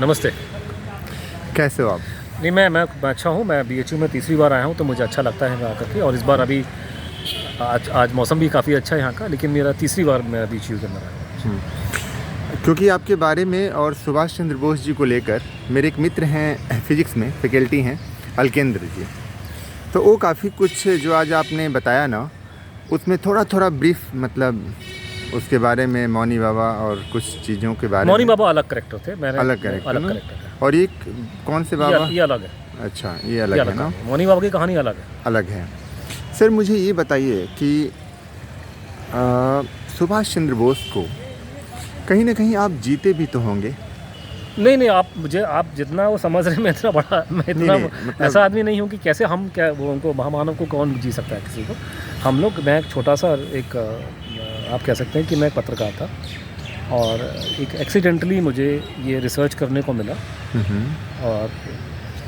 नमस्ते। कैसे हो आप? नहीं, मैं अच्छा हूँ। मैं बीएचयू में तीसरी बार आया हूँ, तो मुझे अच्छा लगता है यहाँ आकर के। और इस बार अभी आज मौसम भी काफ़ी अच्छा है यहाँ का, लेकिन मेरा तीसरी बार मैं बीएचयू के अंदर आया हूँ। क्योंकि आपके बारे में और सुभाष चंद्र बोस जी को लेकर मेरे एक मित्र हैं फिजिक्स में, फैकल्टी हैं, अलकेंद्र जी। तो वो काफ़ी कुछ जो आज आपने बताया ना, उसमें थोड़ा थोड़ा ब्रीफ मतलब उसके बारे में, मौनी बाबा और कुछ चीज़ों के बारे में। मौनी बाबा अलग कैरेक्टर थे, मैंने अलग कैरेक्टर अलग ना? कैरेक्टर है। और ये कौन से बाबा? ये अलग है। अच्छा, ये अलग है ना? मौनी बाबा की कहानी अलग है। अलग है। सर मुझे ये बताइए कि सुभाष चंद्र बोस को कहीं ना कहीं आप जीते भी तो होंगे। नहीं, आप जितना वो समझ रहे हैं, मैं इतना बड़ा, मैं इतना मतलब ऐसा आदमी नहीं हूँ कि कैसे हम क्या वो उनको महामानव को कौन जी सकता है किसी को। हम लोग, मैं एक छोटा सा एक आप कह सकते हैं कि मैं एक पत्रकार था, और एक एक्सीडेंटली मुझे ये रिसर्च करने को मिला, और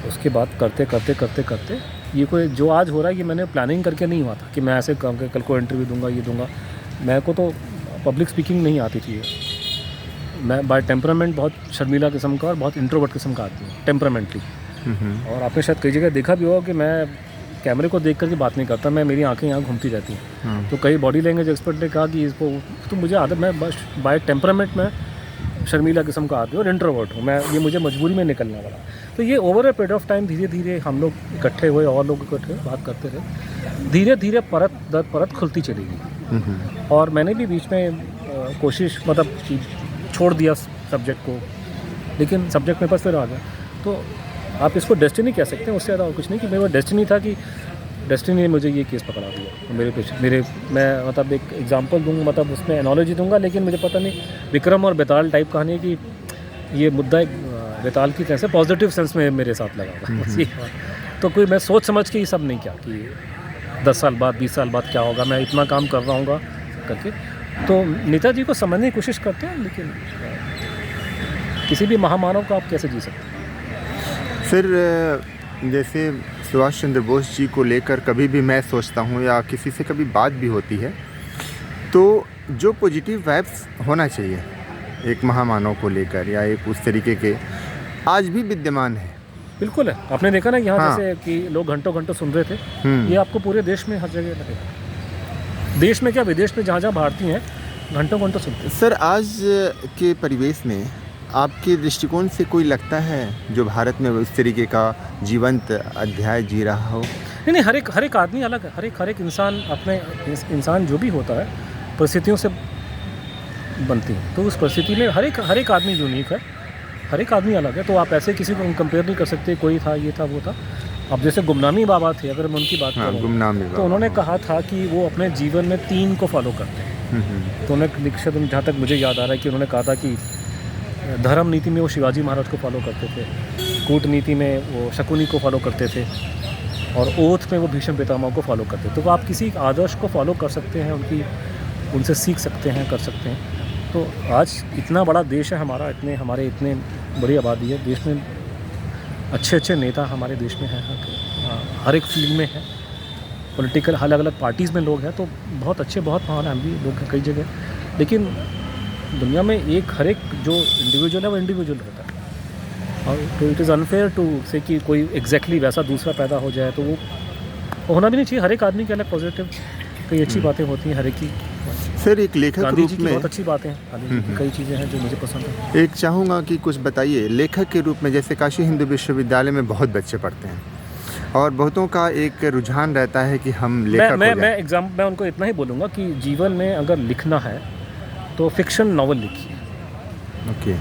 उसके बाद करते करते करते करते ये कोई जो आज हो रहा है, ये मैंने प्लानिंग करके नहीं हुआ था कि मैं ऐसे काम के कल को इंटरव्यू दूंगा, ये दूंगा। मेरे को तो पब्लिक स्पीकिंग नहीं आती थी। मैं बाय टेम्परामेंट बहुत शर्मीला किस्म का और बहुत इंट्रोवर्ट किस्म का आती हूँ टेम्परामेंटली। और आपने शायद कई जगह देखा भी होगा कि मैं कैमरे को देख करके बात नहीं करता, मैं मेरी आंखें यहाँ घूमती रहती हैं। तो कई बॉडी लैंग्वेज एक्सपर्ट ने कहा कि इसको, तो मुझे आदत, मैं बस बाय टेम्परामेंट में शर्मीला किस्म का आदमी और इंट्रोवर्ट हूँ मैं। ये मुझे मजबूरी में निकलना पड़ा। तो ये over a period of time धीरे धीरे हम लोग इकट्ठे हुए, और लोग इकट्ठे हुए, बात करते रहे, धीरे धीरे परत दर परत खुलती चली गई। और मैंने भी बीच में कोशिश, मतलब छोड़ दिया सब्जेक्ट को, लेकिन सब्जेक्ट मेरे पास फिर आ गया। तो आप इसको डेस्टिनी कह सकते हैं, उससे ज़्यादा और कुछ नहीं। कि मेरा डेस्टिनी था कि डेस्टिनी ने मुझे ये केस पकड़ा दिया मेरे पीछे। मैं मतलब एक एग्जांपल दूंगा, मतलब उसमें एनोलॉजी दूंगा, लेकिन मुझे पता नहीं, विक्रम और बेताल टाइप कहानी है कि ये मुद्दा एक बेताल की तरह से पॉजिटिव सेंस में मेरे साथ लगा हुआ। तो कोई मैं सोच समझ के ये सब नहीं किया कि 10 साल बाद 20 साल बाद क्या होगा, मैं इतना काम कर रहा हूँगा करके। तो नेताजी को समझने की कोशिश करते हैं, लेकिन किसी भी महामानव को आप कैसे जी सकते हैं? फिर जैसे सुभाष चंद्र बोस जी को लेकर कभी भी मैं सोचता हूँ या किसी से कभी बात भी होती है, तो जो पॉजिटिव वाइब्स होना चाहिए एक महामानव को लेकर या एक उस तरीके के, आज भी विद्यमान है। बिल्कुल है। आपने देखा ना यहाँ हाँ। जैसे कि लोग घंटों घंटों सुन रहे थे, ये आपको पूरे देश में हर जगह लगेगा। देश में क्या, विदेश में, जहाँ जहाँ भारतीय हैं घंटों घंटों सुनते हैं। सर आज के परिवेश में आपके दृष्टिकोण से कोई लगता है जो भारत में उस तरीके का जीवंत अध्याय जी रहा हो? नहीं, हर एक आदमी अलग है। हर एक इंसान, अपने इंसान जो भी होता है परिस्थितियों से बनती है। तो उस परिस्थिति में हर एक आदमी यूनिक है, हर एक आदमी अलग है। तो आप ऐसे किसी को कंपेयर नहीं कर सकते, कोई था, ये था, वो था। अब जैसे गुमनामी बाबा थे, अगर मैं उनकी बात करूँ, गुमनामी बाबा, तो उन्होंने कहा था कि वो अपने जीवन में 3 को फॉलो करते हैं। तो उन्हें लिखा, जहाँ तक मुझे याद आ रहा है कि उन्होंने कहा था कि धर्म नीति में वो शिवाजी महाराज को फॉलो करते थे, कूटनीति में वो शकुनी को फॉलो करते थे, और ओथ में वो भीष्म पितामह को फॉलो करते थे। तो आप किसी आदर्श को फॉलो कर सकते हैं, उनसे सीख सकते हैं, कर सकते हैं। तो आज इतना बड़ा देश है हमारा, हमारे इतने बड़ी आबादी है देश में, अच्छे नेता हमारे देश में हैं, हर एक फील्ड में है, पॉलिटिकल अलग अलग पार्टीज़ में लोग हैं। तो बहुत अच्छे, बहुत महान भी लोग हैं कई जगह। लेकिन दुनिया में हर एक जो इंडिविजुअल है वो इंडिविजुअल होता है, और तो इट इज़ अनफेयर टू से कि कोई एग्जैक्टली वैसा दूसरा पैदा हो जाए। तो वो होना भी नहीं चाहिए। हर एक आदमी के अलग पॉजिटिव कई अच्छी बातें होती हैं हर एक की। सर एक लेखक गांधी जी रूप की में बहुत अच्छी बातें हैं, गांधी जी की कई चीज़ें हैं जो मुझे पसंद है। एक चाहूँगा कि कुछ बताइए लेखक के रूप में। जैसे काशी हिंदू विश्वविद्यालय में बहुत बच्चे पढ़ते हैं, और बहुतों का एक रुझान रहता है कि हम लेखक हो जाएं। मैं उनको इतना ही बोलूँगा कि जीवन में अगर लिखना है तो फिक्शन नॉवल लिखिए। ओके।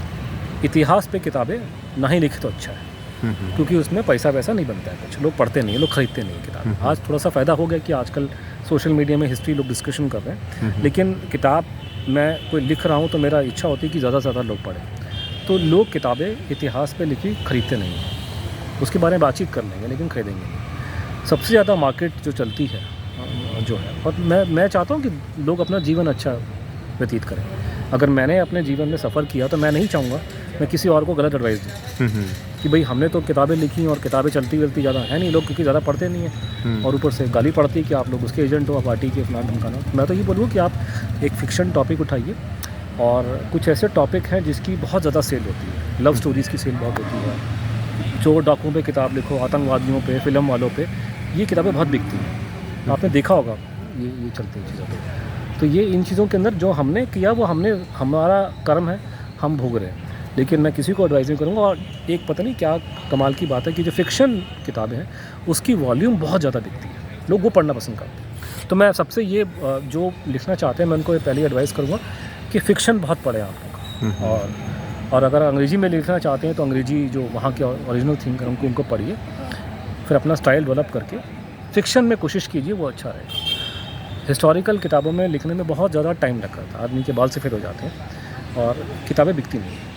इतिहास पे किताबें ना ही लिखे तो अच्छा है, क्योंकि उसमें पैसा वैसा नहीं बनता है। कुछ लोग पढ़ते नहीं, लोग खरीदते नहीं किताब। आज थोड़ा सा फ़ायदा हो गया कि आजकल सोशल मीडिया में हिस्ट्री लोग डिस्कशन कर रहे हैं, लेकिन किताब मैं कोई लिख रहा हूँ तो मेरा इच्छा होती है कि ज़्यादा से ज़्यादा लोग पढ़ें। तो लोग किताबें इतिहास पे लिखी खरीदते नहीं हैं, उसके बारे में बातचीत कर लेंगे लेकिन खरीदेंगे नहीं। सबसे ज़्यादा मार्केट जो चलती है जो है, और मैं चाहता हूँ कि लोग अपना जीवन अच्छा व्यतीत करें। अगर मैंने अपने जीवन में सफ़र किया तो मैं नहीं चाहूँगा मैं किसी और को गलत एडवाइस दूँ कि भाई हमने तो किताबें लिखी और किताबें चलती ज़्यादा है नहीं, लोग क्योंकि ज़्यादा पढ़ते नहीं हैं, और ऊपर से गाली पड़ती है कि आप लोग उसके एजेंट हो, पार्टी के फलान ढमकाना। मैं तो ये बोलूँ कि आप एक फ़िक्शन टॉपिक उठाइए, और कुछ ऐसे टॉपिक हैं जिसकी बहुत ज़्यादा सेल होती है। लव स्टोरीज़ की सेल बहुत होती है, जो डाकुओं पे किताब लिखो, आतंकवादियों पे, फिल्म वालों पे, ये किताबें बहुत बिकती हैं। आपने देखा होगा ये चलती हैं चीज़ों पे। तो ये इन चीज़ों के अंदर जो हमने किया वो हमारा कर्म है, हम भोग रहे हैं। लेकिन मैं किसी को एडवाइस नहीं करूँगा। और एक पता नहीं क्या कमाल की बात है कि जो फ़िक्शन किताबें हैं उसकी वॉल्यूम बहुत ज़्यादा बिकती है, लोग वो पढ़ना पसंद करते हैं। तो मैं सबसे ये जो लिखना चाहते हैं मैं उनको पहले एडवाइस करूँगा कि फ़िक्शन बहुत पढ़ें आप लोग। और अगर अंग्रेज़ी में लिखना चाहते हैं तो अंग्रेज़ी जो वहाँ के ओरिजिनल थिंकर उनको पढ़िए, फिर अपना स्टाइल डेवलप करके फ़िक्शन में कोशिश कीजिए, वो अच्छा रहेगा। हिस्टोरिकल किताबों में लिखने में बहुत ज़्यादा टाइम लगता है, आदमी के बाल सफ़ेद हो जाते हैं और किताबें बिकती नहीं हैं।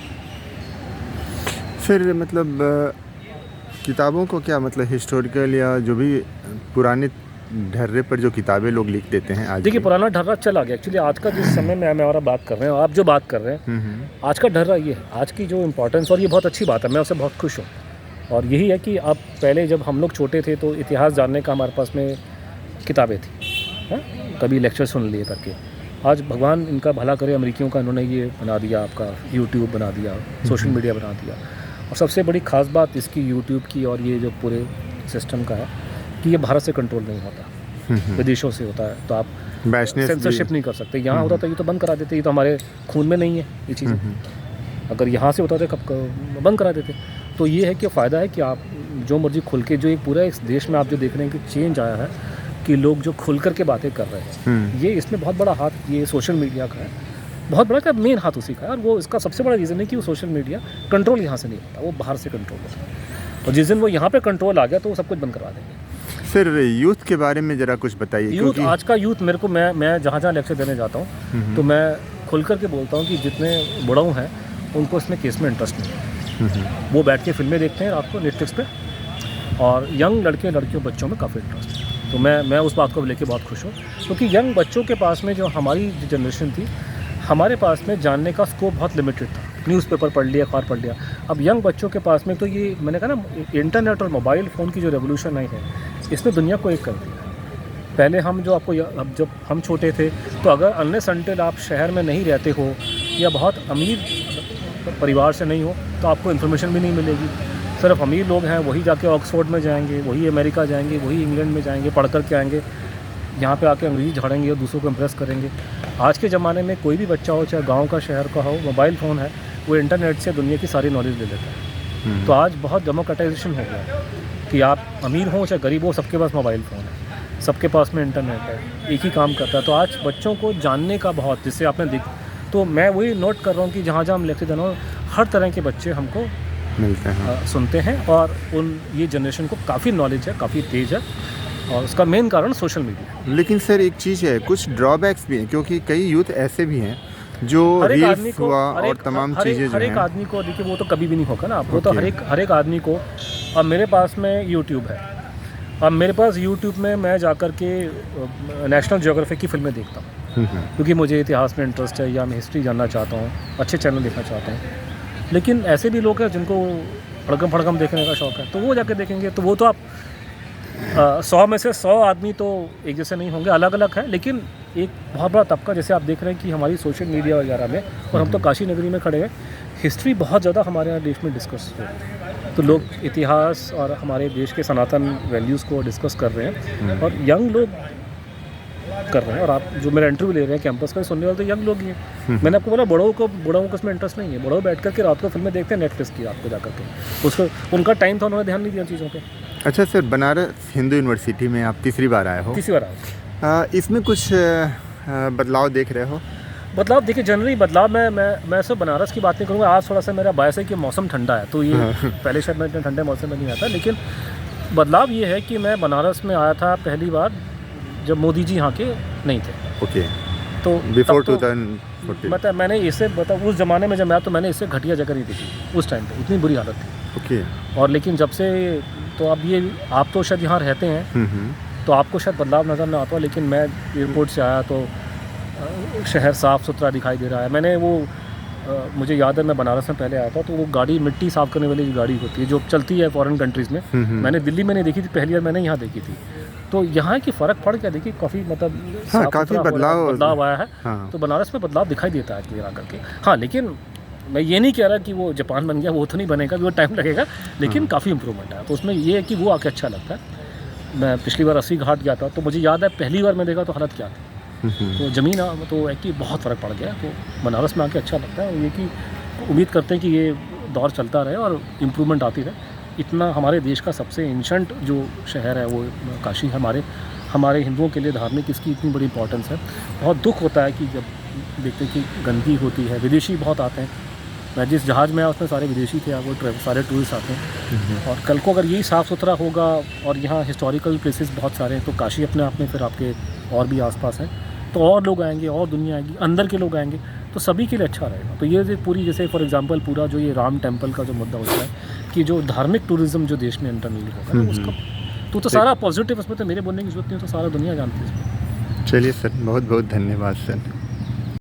फिर मतलब किताबों को क्या मतलब हिस्टोरिकल या जो भी पुराने ढर्रे पर जो किताबें लोग लिख देते हैं आज देखिए, पुराना ढर्रा चला गया एक्चुअली। आज का जिस समय में मैं और आप बात कर रहे हैं, आप जो बात कर रहे हैं, आज का ढर्रा ये है, आज की जो इम्पोर्टेंस, और ये बहुत अच्छी बात है, मैं उससे बहुत खुश हूँ। और यही है कि अब पहले जब हम लोग छोटे थे तो इतिहास जानने का हमारे पास में किताबें थी, है? कभी लेक्चर सुन लिए करके। आज भगवान इनका भला करे, अमेरिकियों का इन्होंने ये बना दिया, आपका यूट्यूब बना दिया, सोशल मीडिया बना दिया। और सबसे बड़ी ख़ास बात इसकी यूट्यूब की और ये जो पूरे सिस्टम का है कि ये भारत से कंट्रोल नहीं होता, विदेशों से होता है। तो आप सेंसरशिप नहीं कर सकते। यहाँ होता तो ये तो बंद करा देते, ये तो हमारे खून में नहीं है ये चीज़ें। अगर यहाँ से होता तो कब बंद करा देते। तो ये है कि फ़ायदा है कि आप जो मर्जी खुल के, जो एक पूरा इस देश में आप जो देख रहे हैं कि चेंज आया है कि लोग जो खुल कर के बातें कर रहे हैं, ये इसमें बहुत बड़ा हाथ ये सोशल मीडिया का है, बहुत बड़ा का मेन हाथ उसी का है। और वो इसका सबसे बड़ा रीज़न है कि वो सोशल मीडिया कंट्रोल यहाँ से नहीं होता, वो बाहर से कंट्रोल होता है। और जिस दिन वो यहाँ पे कंट्रोल आ गया तो वो सब कुछ बंद करवा देंगे। फिर यूथ के बारे में ज़रा कुछ बताइए। यूथ, आज का यूथ, मेरे को मैं जहाँ लेक्चर देने जाता हूँ तो मैं खुल कर के बोलता हूँ कि जितने बुढ़ाऊ हैं उनको इसमें केस में इंटरेस्ट नहीं है। वो बैठ के फिल्में देखते हैं रात को नेटफ्लिक्स पे, और यंग लड़के लड़कियों बच्चों में काफ़ी इंटरेस्ट है। तो मैं उस बात को लेके बहुत खुश हूँ, क्योंकि यंग बच्चों के पास में जो हमारी जनरेशन थी, हमारे पास में जानने का स्कोप बहुत लिमिटेड था। न्यूज़पेपर पढ़ लिया, अखबार पढ़ लिया। अब यंग बच्चों के पास में तो ये मैंने कहा ना, इंटरनेट और मोबाइल फ़ोन की जो रेवोल्यूशन आई है, इसने दुनिया को एक कर दिया। पहले हम जो आपको अब जब हम छोटे थे तो अगर अनलेस अनटिल आप शहर में नहीं रहते हो या बहुत अमीर परिवार से नहीं हो तो आपको इन्फॉर्मेशन भी नहीं मिलेगी। सिर्फ अमीर लोग हैं वही जाके ऑक्सफोर्ड में जाएंगे, वही अमेरिका जाएंगे, वही इंग्लैंड में जाएंगे, पढ़ कर के आएंगे, यहाँ पे आके अंग्रेजी झाड़ेंगे और दूसरों को इम्प्रेस करेंगे। आज के ज़माने में कोई भी बच्चा हो, चाहे गांव का शहर का हो, मोबाइल फ़ोन है, वो इंटरनेट से दुनिया की सारी नॉलेज ले लेता है। तो आज बहुत डेमोक्रेटाइजेशन हो गया है कि आप अमीर हो चाहे गरीब हो, सबके पास मोबाइल फ़ोन है, सबके पास में इंटरनेट है, एक ही काम करता है। तो आज बच्चों को जानने का बहुत, जिससे आपने तो मैं वही नोट कर रहा हूँ कि जहाँ हम लेक्चर देना हो, हर तरह के बच्चे हमको मिलते हैं, सुनते हैं। और ये जनरेशन को काफ़ी नॉलेज है, काफ़ी तेज़ है, और उसका मेन कारण सोशल मीडिया। लेकिन सर एक चीज़ है, कुछ ड्रॉबैक्स भी हैं, क्योंकि कई यूथ ऐसे भी हैं जो रील्स हुआ और तमाम चीज़ें जो हर एक आदमी को, देखिए वो तो कभी भी नहीं होगा ना, वो तो हर एक आदमी को। अब मेरे पास में यूट्यूब है, अब मेरे पास यूट्यूब में मैं जाकर के नेशनल ज्योग्राफी की फिल्में देखता हूँ, क्योंकि मुझे इतिहास में इंटरेस्ट है या मैं हिस्ट्री जानना चाहता हूँ, अच्छे चैनल देखना चाहता हूँ। लेकिन ऐसे भी लोग हैं जिनको फड़कम फड़कम देखने का शौक़ है, तो वो जाके देखेंगे। तो वो तो आप 100 में से 100 आदमी तो एक जैसे नहीं होंगे, अलग अलग है। लेकिन एक बहुत बड़ा तबका, जैसे आप देख रहे हैं कि हमारी सोशल मीडिया वगैरह में, और हम तो काशी नगरी में खड़े हैं, हिस्ट्री बहुत ज़्यादा हमारे यहाँ देश में डिस्कस हो रही है। तो लोग इतिहास और हमारे देश के सनातन वैल्यूज़ को डिस्कस कर रहे हैं, और यंग लोग कर रहे हैं। और आप जो मेरा इंटरव्यू ले रहे हैं कैंपस का, सुनने वाले तो यंग लोग ही हैं। मैंने आपको बोला बड़ों को इसमें इंटरेस्ट नहीं है। बड़ों बैठ करके रात को फिल्में देखते हैं नेटफ्लिक्स की, रात को जा करके, उसको उनका टाइम था, उन्होंने ध्यान नहीं दिया चीज़ों पर। अच्छा सर, बनारस हिंदू यूनिवर्सिटी में आप तीसरी बार आए हो? तीसरी बार आए। इसमें कुछ बदलाव देख रहे हो? बदलाव देखिए, जनरली बदलाव मैं सब बनारस की बात नहीं करूँगा। आज थोड़ा सा मेरा बायस है कि मौसम ठंडा है, तो ये पहले शायद मैं इतने ठंडे मौसम में नहीं आता। लेकिन बदलाव ये है कि मैं बनारस में आया था पहली बार जब मोदी जी यहाँ के नहीं थे। ओके। तो बिफोर 2014 मतलब मैंने इससे उस ज़माने में जब मैं, तो मैंने इससे घटिया जगह नहीं देखी उस टाइम पे, इतनी बुरी हालत थी। ओके। और लेकिन जब से, तो अब ये आप तो शायद यहाँ रहते हैं, तो आपको शायद बदलाव नज़र ना आता हो, लेकिन मैं एयरपोर्ट से आया तो शहर साफ़ सुथरा दिखाई दे रहा है। मैंने वो मुझे याद है मैं बनारस में पहले आया था, तो वो गाड़ी मिट्टी साफ़ करने वाली जो गाड़ी होती है जो चलती है फॉरेन कंट्रीज़ में, मैंने दिल्ली में नहीं देखी थी, पहली बार मैंने यहाँ देखी थी। तो यहाँ की फ़र्क पड़ गया, देखिए काफ़ी मतलब हाँ, काफ़ी बदलाव आया है। हाँ। तो बनारस में बदलाव दिखाई देता है क्लियर आकर के। हाँ, लेकिन मैं ये नहीं कह रहा कि वो जापान बन गया, वो तो नहीं बनेगा, वो टाइम लगेगा, लेकिन काफ़ी इंप्रूवमेंट है। तो उसमें ये है कि वो आके अच्छा लगता है। मैं पिछली बार 80 घाट गया था, तो मुझे याद है पहली बार मैं देखा तो हालत क्या थी। तो ज़मीन तो एक्चुअली बहुत फ़र्क पड़ गया। तो बनारस में आके अच्छा लगता है, और ये कि उम्मीद करते हैं कि ये दौर चलता रहे और इम्प्रूवमेंट आती रहे। इतना हमारे देश का सबसे एंशंट जो शहर है वो काशी है, हमारे हिंदुओं के लिए धार्मिक इसकी इतनी बड़ी इंपॉर्टेंस है। बहुत दुख होता है कि जब देखते हैं कि गंदगी होती है, विदेशी बहुत आते हैं। मैं जिस जहाज़ में आया उसमें सारे विदेशी थे, वो सारे टूरिस्ट आते हैं। और कल को अगर यही साफ़ सुथरा होगा, और यहाँ हिस्टोरिकल प्लेसेस बहुत सारे हैं, तो काशी अपने आप में फिर आपके और भी आसपास हैं, तो और लोग आएंगे, और दुनिया आएगी, अंदर के लोग आएंगे, तो सभी के लिए अच्छा रहेगा। तो ये जो पूरी, जैसे फॉर एग्जांपल पूरा जो ये राम टेम्पल का जो मुद्दा होता है कि जो धार्मिक टूरिज़्म जो देश में इंटरनली होगा ना, उसका तो सारा पॉजिटिव, उसमें तो मेरे बोलने की जरूरत नहीं है, तो सारा दुनिया जानती है इसमें। चलिए सर, बहुत बहुत धन्यवाद सर।